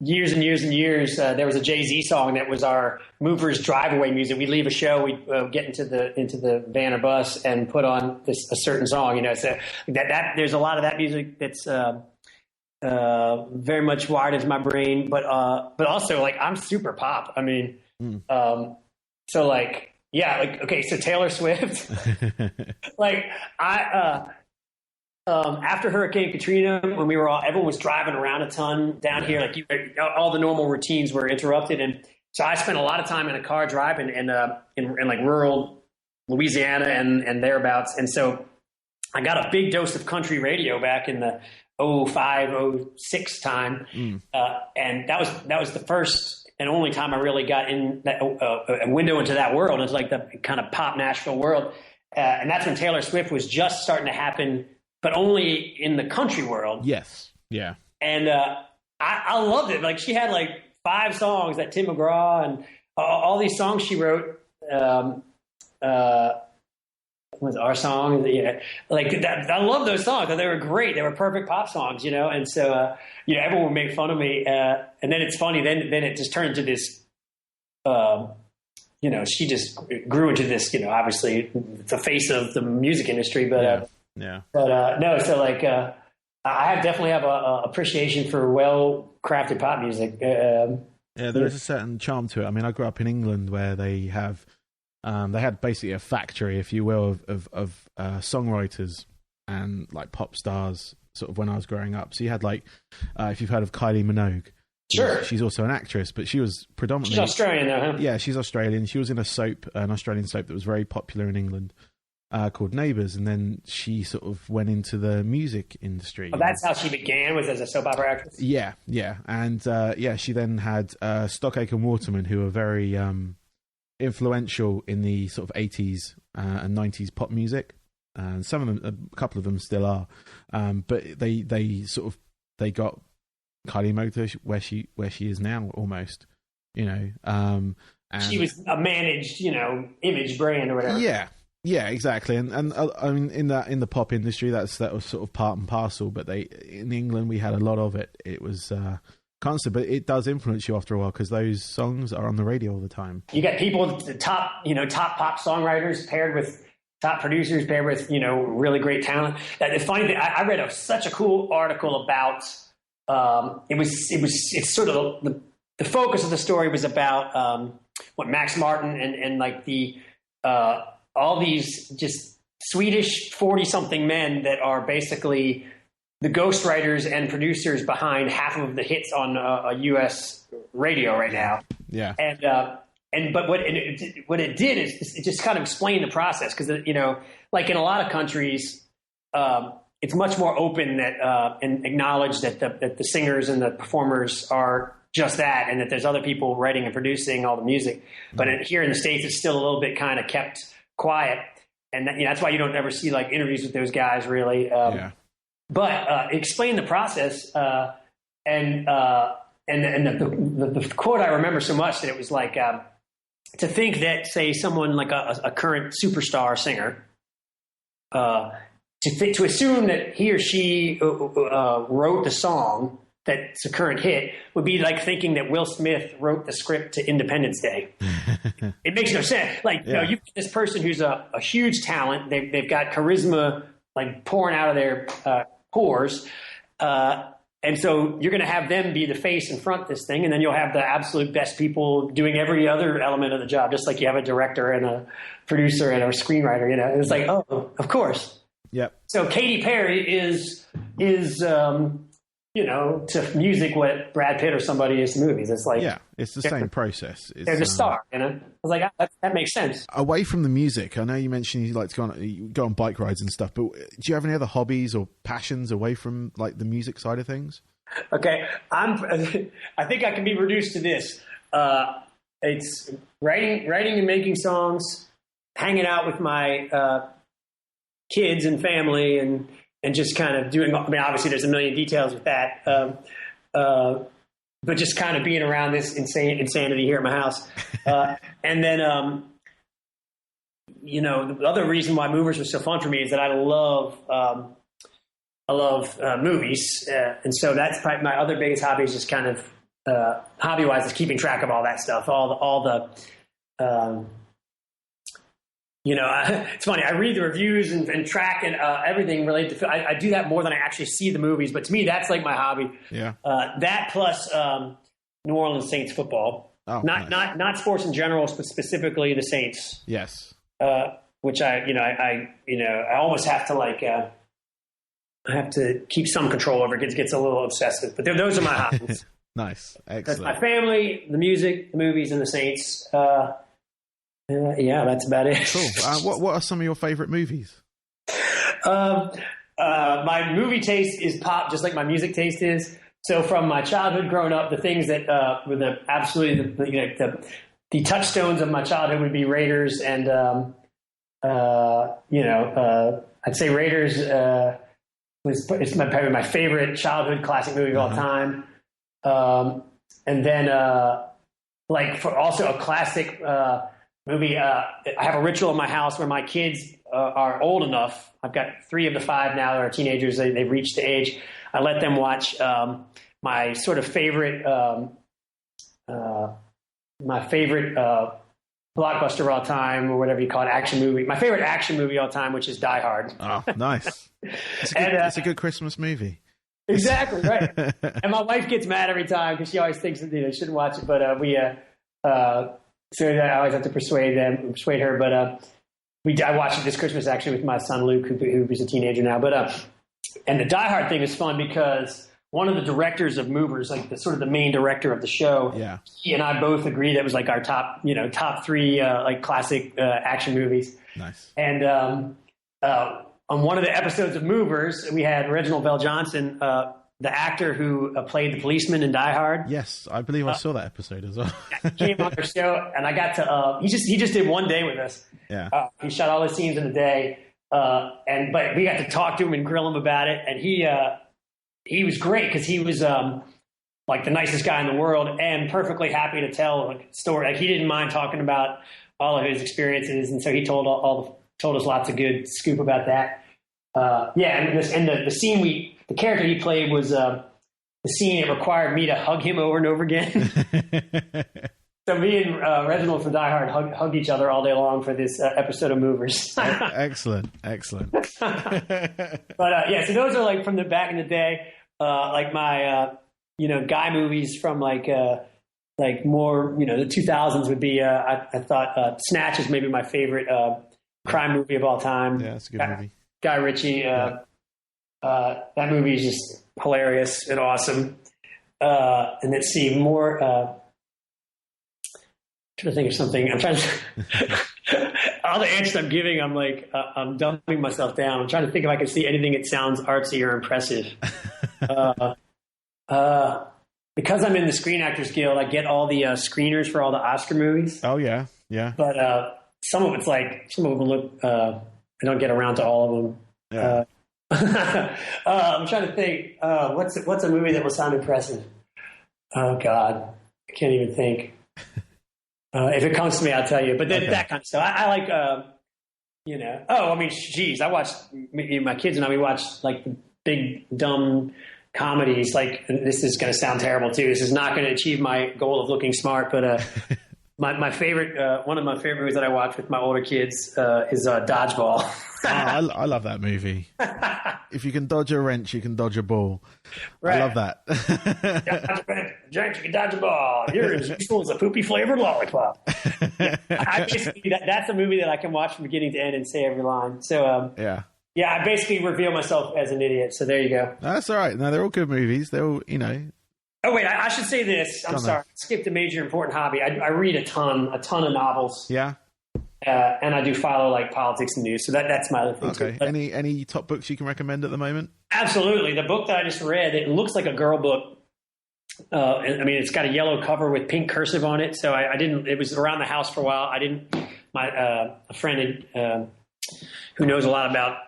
years and years and years, there was a Jay-Z song that was our movers drive away music. We'd leave a show, we'd get into the van or bus and put on a certain song. So that there's a lot of that music that's very much wired into my brain. But also like I'm super pop. I mean, so like okay, so Taylor Swift, like after Hurricane Katrina, when everyone was driving around a ton down here, like all the normal routines were interrupted, and so I spent a lot of time in a car driving in like rural Louisiana and thereabouts, and so I got a big dose of country radio back in the 05, 06 time, and that was the first and only time I really got in a window into that world. It's like the kind of pop Nashville world, and that's when Taylor Swift was just starting to happen. But only in the country world. Yes. Yeah. And I loved it. Like she had like 5 songs that Tim McGraw and all these songs she wrote. was our song. Yeah, like that. I love those songs. They were great. They were perfect pop songs, And so, everyone would make fun of me. And then it's funny. Then it just turned into this. She just grew into this. Obviously the face of the music industry. But no. So like, I definitely have a appreciation for well crafted pop music. Yeah, there is a certain charm to it. I mean, I grew up in England where they have, they had basically a factory, if you will, of songwriters and like pop stars. Sort of when I was growing up, so you had like, if you've heard of Kylie Minogue, sure, she's also an actress, but she was predominantly she's Australian, though, huh? Yeah, she's Australian. She was in a soap, an Australian soap that was very popular in England, called Neighbours, and then she sort of went into the music industry. Oh, that's how she began, was as a soap opera actress? Yeah, and she then had Stockacre and Waterman, who were very influential in the sort of 80s and 90s pop music, and some of them, a couple of them still are, but they got Kylie Minogue to where she is now, almost, and she was a managed, image brand or whatever. Yeah, exactly, and I mean in the pop industry that was sort of part and parcel. But in England we had a lot of it. It was constant, but it does influence you after a while because those songs are on the radio all the time. You got people, the top pop songwriters paired with top producers paired with really great talent. The funny thing, I read such a cool article about it's sort of the focus of the story was about what Max Martin and like the all these just Swedish 40-something men that are basically the ghostwriters and producers behind half of the hits on a U.S. radio right now. Yeah. But what it did is it just kind of explained the process because, like in a lot of countries, it's much more open that and acknowledge that the singers and the performers are just that, and that there's other people writing and producing all the music. But here in the States, it's still a little bit kind of kept quiet, and that's why you don't ever see like interviews with those guys really. But explain the process, and the quote I remember so much that it was like to think that, say, someone like a current superstar singer, to assume that he or she wrote the song that's a current hit would be like thinking that Will Smith wrote the script to Independence Day. It makes no sense. Like, you this person who's a huge talent, they've got charisma like pouring out of their pores, and so you're going to have them be the face and front this thing, and then you'll have the absolute best people doing every other element of the job, just like you have a director and a producer and a screenwriter. It's like, oh, of course. Yep. So Katy Perry is to music what Brad Pitt or somebody is to movies. It's like, it's the same process. They're the star, I was like, that makes sense. Away from the music, I know you mentioned you like to go on bike rides and stuff, but do you have any other hobbies or passions away from like the music side of things? Okay, I think I can be reduced to this. It's writing and making songs, hanging out with my kids and family, and just kind of doing, I mean, obviously there's a million details with that, but just kind of being around this insanity here at my house. And then, the other reason why Movers was so fun for me is that I love movies. And so that's probably my other biggest hobby, is just kind of hobby-wise is keeping track of all that stuff, all the it's funny. I read the reviews and track and everything related to. I do that more than I actually see the movies. But to me, that's like my hobby. Yeah. That plus New Orleans Saints football. Oh, not sports in general, but specifically the Saints. Yes. Which I almost have to like. I have to keep some control over. It gets a little obsessive. But those are my hobbies. Nice. Excellent. That's my family, the music, the movies, and the Saints. That's about it. Cool. What are some of your favorite movies? My movie taste is pop, just like my music taste is. So from my childhood growing up, the things that were the touchstones of my childhood would be Raiders, and I'd say Raiders it's probably my favorite childhood classic movie of all time. And then like for also a classic movie, I have a ritual in my house where my kids are old enough. I've got 3 of the 5 now that are teenagers. They've reached the age. I let them watch my sort of favorite, blockbuster of all time, or whatever you call it, action movie. My favorite action movie of all time, which is Die Hard. Oh, nice. It's a good Christmas movie. Exactly, right. And my wife gets mad every time because she always thinks that I shouldn't watch it. But so I always have to persuade her. But I watched it this Christmas actually with my son Luke, who's a teenager now. But and the Die Hard thing is fun because one of the directors of Movers, like the main director of the show, he and I both agree that was like our top 3 like classic action movies. Nice. And on one of the episodes of Movers, we had Reginald Bell Johnson, the actor who played the policeman in Die Hard. Yes, I believe I saw that episode as well. He came on our show, and I got to. He just did one day with us. Yeah. He shot all the scenes in a day, but we got to talk to him and grill him about it, and he was great because he was like the nicest guy in the world and perfectly happy to tell a story. Like he didn't mind talking about all of his experiences, and so he told us lots of good scoop about that. And the scene the character he played was the scene that required me to hug him over and over again. So me and Reginald from Die Hard hugged each other all day long for this episode of Movers. Excellent. But so those are like from the back in the day, like my guy movies from like more the 2000s would be. I thought Snatch is maybe my favorite crime movie of all time. Yeah, it's a good movie. Guy Ritchie. That movie is just hilarious and awesome. And let's see more. Trying to think of something. I'm trying to. All the answers I'm giving, I'm like, I'm dumbing myself down. I'm trying to think if I can see anything that sounds artsy or impressive. Because I'm in the Screen Actors Guild, I get all the screeners for all the Oscar movies. Oh yeah. But some of them look. I don't get around to all of them. Yeah. I'm trying to think. What's a movie that will sound impressive? Oh God, I can't even think. If it comes to me, I'll tell you. But that kind of stuff. I like. I watched my kids and I. We watched like big dumb comedies. Like, and this is going to sound terrible too. This is not going to achieve my goal of looking smart. But my favorite, one of my favorite movies that I watch with my older kids is Dodgeball. I love that movie. If you can dodge a wrench, you can dodge a ball. Right. I love that. Jack, you can dodge a ball. You're as useful as a poopy flavored lollipop. That's a movie that I can watch from beginning to end and say every line. So I basically reveal myself as an idiot. So there you go. That's all right. No, they're all good movies. They're all, Oh wait, I should say this. I'm sorry, I skipped a major important hobby. I read a ton of novels. Yeah. And I do follow like politics and news, so that's my other thing. Okay. But any top books you can recommend at the moment? Absolutely. The book that I just read, it looks like a girl book. It's got a yellow cover with pink cursive on it. So I didn't. It was around the house for a while. I didn't. A friend who knows a lot about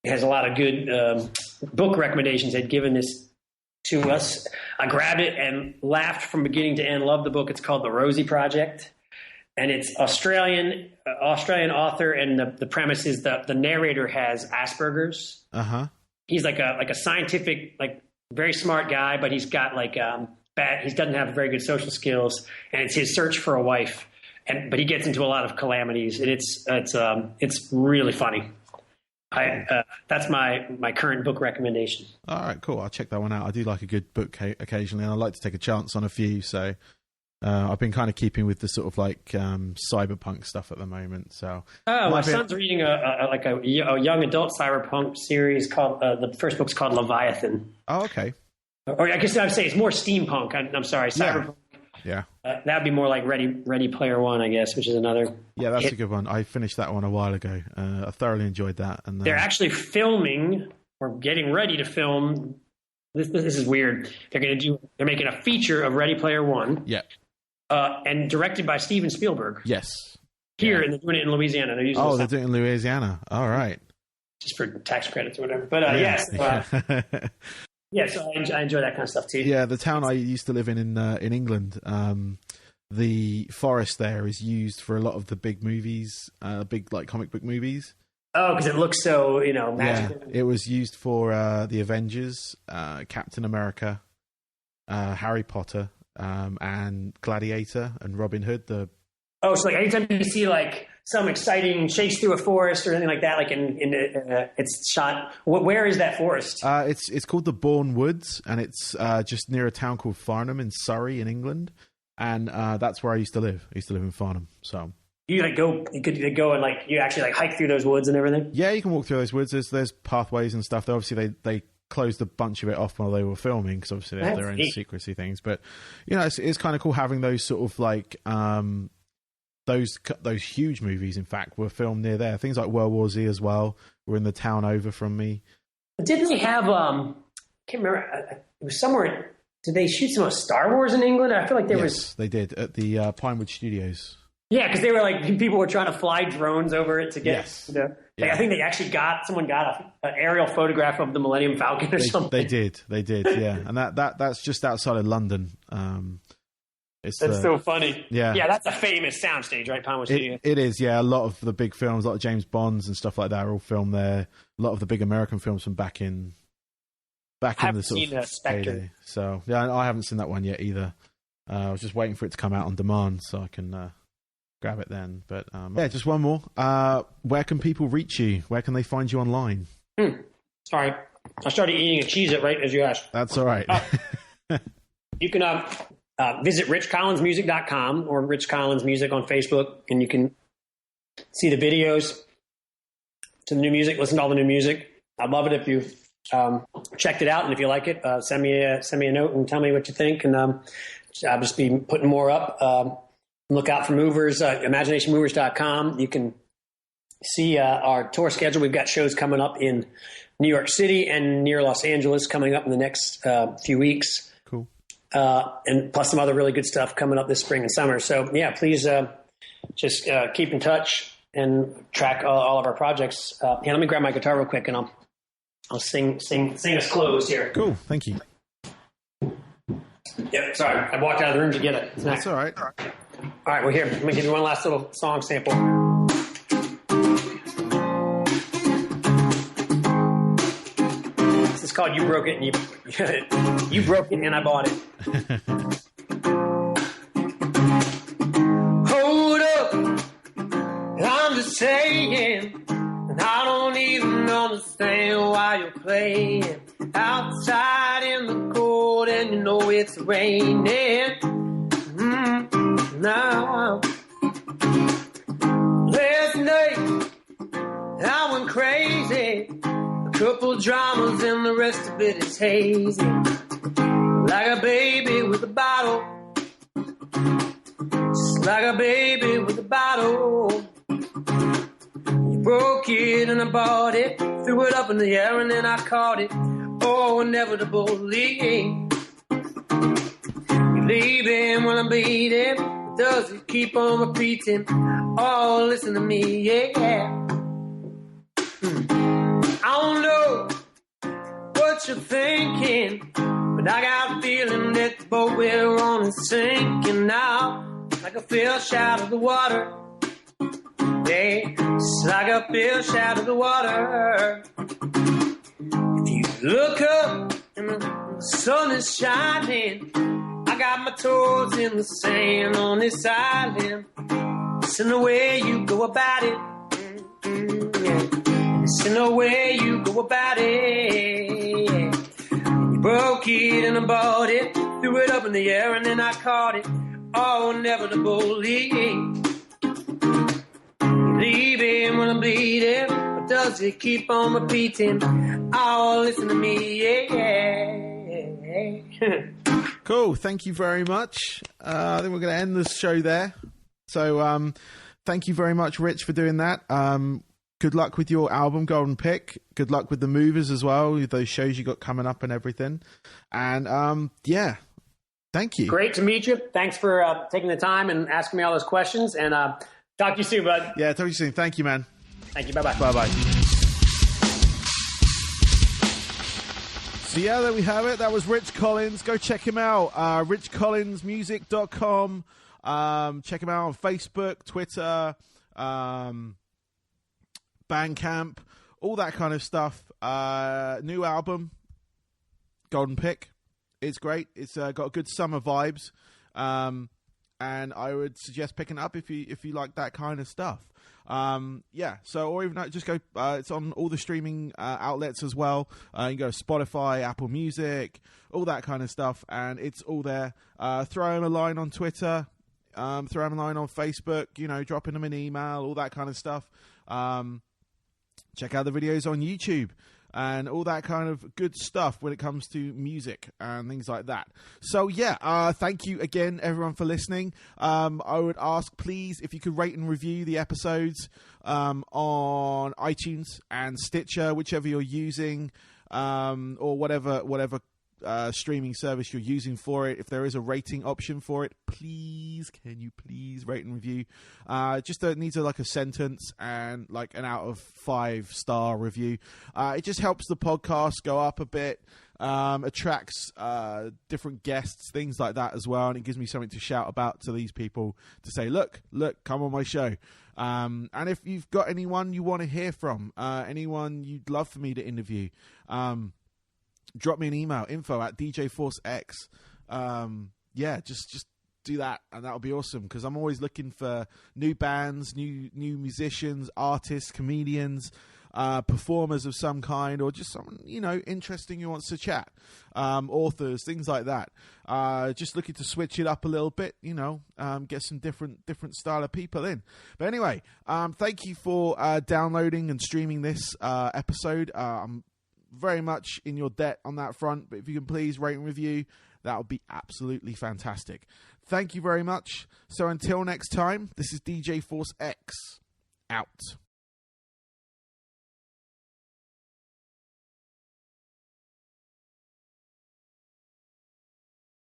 has a lot of good book recommendations had given this to us. I grabbed it and laughed from beginning to end. Loved the book. It's called The Rosie Project. And it's Australian author, and the premise is the narrator has Asperger's. Uh-huh. He's like a scientific, like very smart guy, but he's got like he doesn't have very good social skills, and it's his search for a wife. But he gets into a lot of calamities, and it's really funny. That's my current book recommendation. All right, cool. I'll check that one out. I do like a good book occasionally, and I like to take a chance on a few. So I've been kind of keeping with the sort of like cyberpunk stuff at the moment. So my son's reading a young adult cyberpunk series called the first book's called Leviathan. Oh, okay. Or I guess I'd say it's more steampunk. I'm sorry, cyberpunk. Yeah. That would be more like Ready Player One, I guess, which is another. Yeah, that's a good one. I finished that one a while ago. I thoroughly enjoyed that. And they're actually filming or getting ready to film. This is weird. They're making a feature of Ready Player One. Yeah. And directed by Steven Spielberg. Yes. Here, and they're doing it in Louisiana. They're doing it in Louisiana. All right. Just for tax credits or whatever. But yes. So I enjoy that kind of stuff too. Yeah, the town I used to live in England, the forest there is used for a lot of the big movies, big like comic book movies. Oh, because it looks so, magical. Yeah, it was used for the Avengers, Captain America, Harry Potter, and Gladiator and Robin Hood. Oh, so like anytime you see like some exciting chase through a forest or anything like that, like it's shot. Where is that forest? It's called the Bourne Woods, and it's just near a town called Farnham in Surrey, in England, and that's where I used to live. I used to live in Farnham, so. You could go and like you actually like hike through those woods and everything. Yeah, you can walk through those woods. There's pathways and stuff. Obviously, they closed a bunch of it off while they were filming because obviously they have their own secrecy things. But it's kind of cool having those sort of like those huge movies. In fact, were filmed near there. Things like World War Z as well were in the town over from me. Didn't they have? I can't remember. It was somewhere. Did they shoot some of Star Wars in England? I feel like Yes, they did at the Pinewood Studios. Yeah, because they were like people were trying to fly drones over it to get. Yes. I think they actually someone got an aerial photograph of the Millennium Falcon or something. They did, yeah, and that's just outside of London. That's so funny. Yeah, that's a famous soundstage, right? Pinewood Studios. It is, yeah. A lot of the big films, a lot of James Bonds and stuff like that, are all filmed there. A lot of the big American films from back in the sort of Spectre. So yeah, I haven't seen that one yet either. I was just waiting for it to come out on demand so I can. Grab it then. But just one more. Where can people reach you? Where can they find you online? Sorry, I started eating a Cheez-It right as you asked. That's all right. You can visit richcollinsmusic.com or Rich Collins Music on Facebook, and you can see the videos to the new music, listen to all the new music. I'd love it if you checked it out, and if you like it, send me a note and tell me what you think, and I'll just be putting more up. Look out for Movers, imaginationmovers.com. You can see our tour schedule. We've got shows coming up in New York City and near Los Angeles coming up in the next few weeks. Cool. And plus some other really good stuff coming up this spring and summer. So, yeah, please just keep in touch and track all of our projects. Let me grab my guitar real quick and I'll sing us close here. Cool. Thank you. Yep, sorry. I walked out of the room to get it. That's all right. All right, well, here, let me give you one last little song sample. This is called You Broke It, and You Broke It, and I Bought It. Hold up, I'm just saying, and I don't even understand why you're playing outside in the cold, and you know it's raining. Now, last night I went crazy. A couple dramas and the rest of it is hazy. Like a baby with a bottle. Just like a baby with a bottle. You broke it and I bought it. Threw it up in the air and then I caught it. Oh, inevitably. You're leaving when I'm bleeding. Does it keep on repeating? Oh, listen to me, yeah. I don't know what you're thinking, but I got a feeling that the boat we're on is sinking now, like a fish out of the water. Yeah, it's like a fish out of the water. If you look up and the sun is shining, I got my toes in the sand on this island. Listen the way you go about it. Yeah. Listen the way you go about it. Yeah. You broke it and I bought it. Threw it up in the air and then I caught it. Oh, inevitably. Leaving when I'm bleeding. But does it keep on repeating? Oh, listen to me, yeah. Cool. Thank you very much. I think we're going to end this show there. So thank you very much, Rich, for doing that. Good luck with your album, Golden Pick. Good luck with the Movers as well, with those shows you got coming up and everything. And yeah, thank you. Great to meet you. Thanks for taking the time and asking me all those questions. And talk to you soon, bud. Yeah, talk to you soon. Thank you, man. Thank you. Bye-bye. Bye-bye. So yeah, there we have it. That was Rich Collins. Go check him out. richcollinsmusic.com. Check him out on Facebook, Twitter, Bandcamp, all that kind of stuff. New album, Golden Pick. It's great. It's got good summer vibes, and I would suggest picking it up if you like that kind of stuff. So or even just go. It's on all the streaming outlets as well. You can go to Spotify, Apple Music, all that kind of stuff, and it's all there. Throw him a line on Twitter. Throw him a line on Facebook. Dropping them an email, all that kind of stuff. Check out the videos on YouTube and all that kind of good stuff when it comes to music and things like that. So thank you again, everyone, for listening. I would ask, please, if you could rate and review the episodes on iTunes and Stitcher, whichever you're using, or whatever streaming service you're using for it. If there is a rating option for it, can you please rate and review? Just needs a sentence and like an out of 5-star review. It just helps the podcast go up a bit, attracts different guests, things like that as well, and it gives me something to shout about to these people to say, look, come on my show. And if you've got anyone you want to hear from, anyone you'd love for me to interview, drop me an email, info@DJForceX. Just do that, and that'll be awesome, because I'm always looking for new bands, new musicians, artists, comedians, performers of some kind, or just someone interesting who wants to chat, authors, things like that. Just looking to switch it up a little bit, get some different style of people in. But anyway, thank you for downloading and streaming this episode. I'm very much in your debt on that front, but if you can please rate and review, that would be absolutely fantastic. Thank you very much. So until next time, this is DJ Force X out.